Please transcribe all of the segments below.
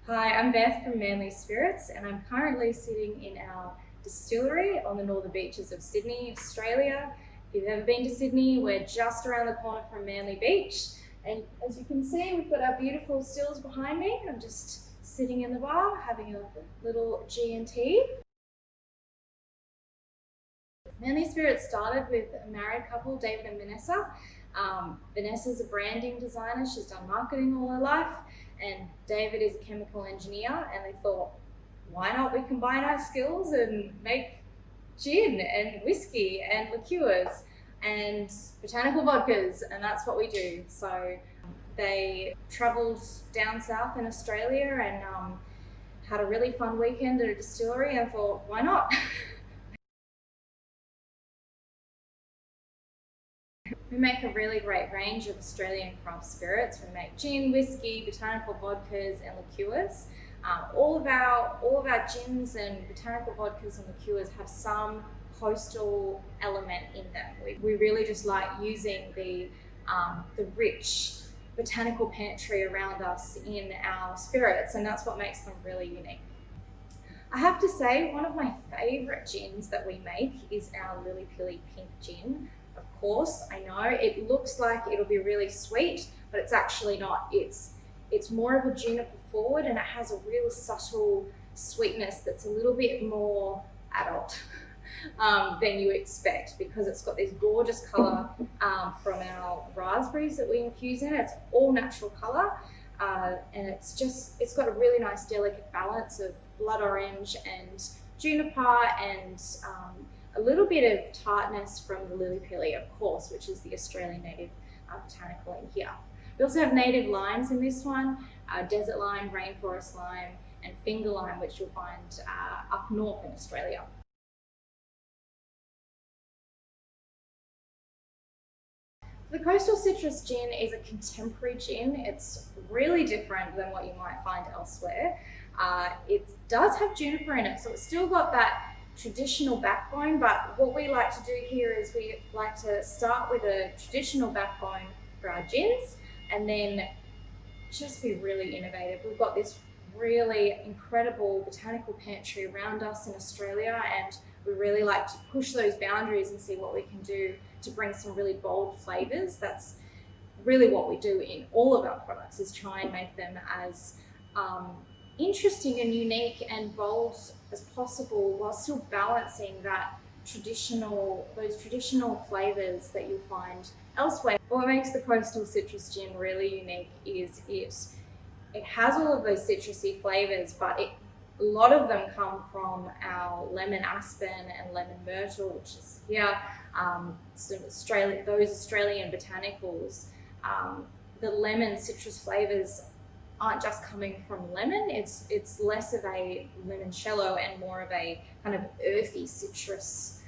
Hi, I'm Beth from Manly Spirits, and I'm currently sitting in our distillery on the northern beaches of Sydney, Australia. If you've ever been to Sydney, we're just around the corner from Manly Beach. And as you can see, we've got our beautiful stills behind me. I'm just sitting in the bar having a little G&T. Manly Spirits started with a married couple, David and Vanessa. Vanessa's a branding designer. She's done marketing all her life, and David is a chemical engineer. And they thought, why not we combine our skills and make gin and whiskey and liqueurs and botanical vodkas, and that's what we do. So they travelled down south in Australia and had a really fun weekend at a distillery and thought, why not? We make a really great range of Australian craft spirits. We make gin, whiskey, botanical vodkas, and liqueurs. All of our gins and botanical vodkas and liqueurs have some coastal element in them. We really just like using the rich botanical pantry around us in our spirits, and that's what makes them really unique. I have to say, one of my favourite gins that we make is our Lily Pilly Pink Gin. Of course, I know it looks like it'll be really sweet, but it's actually not. It's more of a juniper forward, and it has a real subtle sweetness that's a little bit more adult than you expect, because it's got this gorgeous colour from our raspberries that we infuse in. It's all natural colour, and it's got a really nice delicate balance of blood orange and juniper and a little bit of tartness from the Lily Pilly, of course, which is the Australian native botanical in here. We also have native limes in this one, desert lime, rainforest lime, and finger lime, which you'll find up north in Australia. The Coastal Citrus Gin is a contemporary gin. It's really different than what you might find elsewhere. It does have juniper in it, so it's still got that traditional backbone, but what we like to do here is we like to start with a traditional backbone for our gins and then just be really innovative. We've got this really incredible botanical pantry around us in Australia, and we really like to push those boundaries and see what we can do to bring some really bold flavors. That's really what we do in all of our products, is try and make them as interesting and unique and bold as possible, while still balancing those traditional flavors that you'll find elsewhere. What makes the Coastal Citrus Gin really unique is it has all of those citrusy flavors, but a lot of them come from our lemon aspen and lemon myrtle, which is here. Those Australian botanicals, the lemon citrus flavors aren't just coming from lemon. It's less of a limoncello and more of a kind of earthy citrus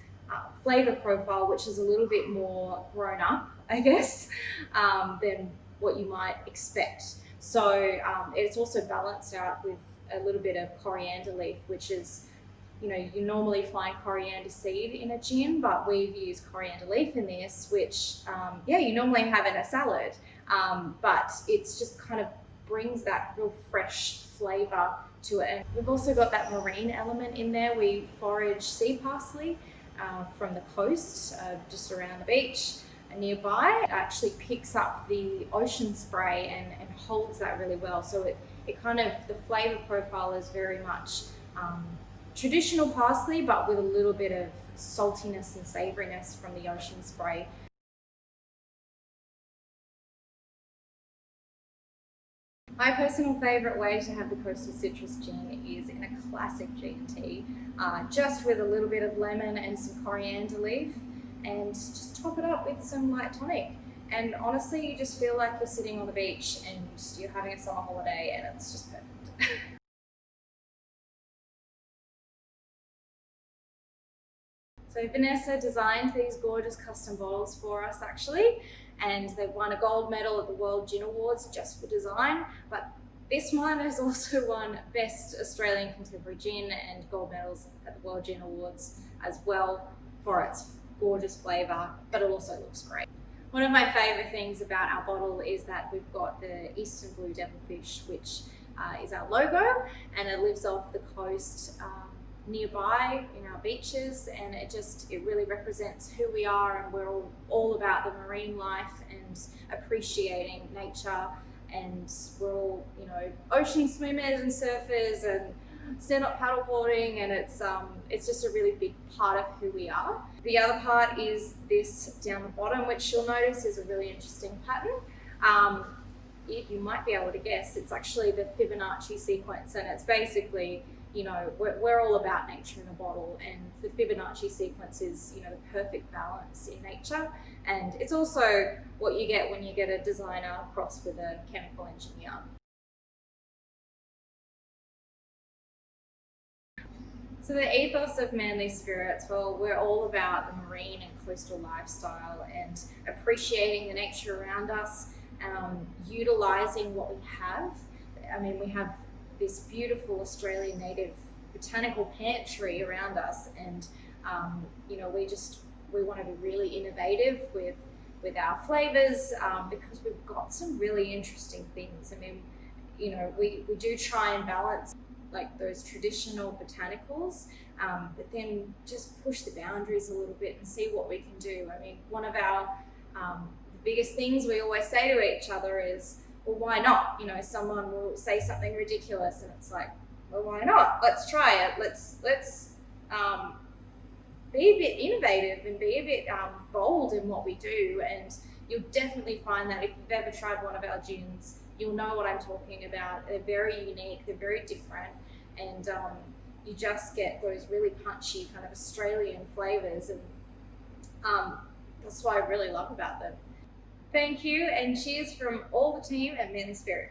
flavor profile, which is a little bit more grown up, I guess, than what you might expect. So it's also balanced out with a little bit of coriander leaf, which is, you normally find coriander seed in a gin, but we've used coriander leaf in this, which, you normally have in a salad, but it's just kind of brings that real fresh flavor to it. And we've also got that marine element in there. We forage sea parsley from the coast, just around the beach nearby. It actually picks up the ocean spray and holds that really well. So it kind of, the flavor profile is very much traditional parsley, but with a little bit of saltiness and savoriness from the ocean spray. My personal favourite way to have the Coastal Citrus Gin is in a classic G&T, just with a little bit of lemon and some coriander leaf, and just top it up with some light tonic. And honestly, you just feel like you're sitting on the beach and you're having a summer holiday, and it's just perfect. So Vanessa designed these gorgeous custom bottles for us, actually, and they've won a gold medal at the World Gin Awards just for design. But this one has also won Best Australian Contemporary Gin and gold medals at the World Gin Awards as well for its gorgeous flavour, but it also looks great. One of my favourite things about our bottle is that we've got the Eastern Blue Devilfish, which is our logo, and it lives off the coast nearby in our beaches, and it really represents who we are, and we're all about the marine life and appreciating nature, and we're all, you know, ocean swimmers and surfers and stand-up paddleboarding, and it's just a really big part of who we are. The other part is this down the bottom, which you'll notice is a really interesting pattern. You might be able to guess, it's actually the Fibonacci sequence, and it's basically, you know, we're all about nature in a bottle, and the Fibonacci sequence is, you know, the perfect balance in nature, and it's also what you get when you get a designer crossed with a chemical engineer. So the ethos of Manly Spirits, well, we're all about the marine and coastal lifestyle and appreciating the nature around us, utilising what we have. I mean, we have this beautiful Australian native botanical pantry around us, and you know, we want to be really innovative with our flavours, because we've got some really interesting things. I mean, you know, we do try and balance like those traditional botanicals, but then just push the boundaries a little bit and see what we can do. I mean, one of our the biggest things we always say to each other is, well, why not? You know, someone will say something ridiculous, and it's like, well, why not? Let's try it. Let's be a bit innovative and be a bit bold in what we do. And you'll definitely find that if you've ever tried one of our gins, you'll know what I'm talking about. They're very unique, they're very different, and you just get those really punchy kind of Australian flavours, and that's what I really love about them. Thank you, and cheers from all the team at Manly Spirits.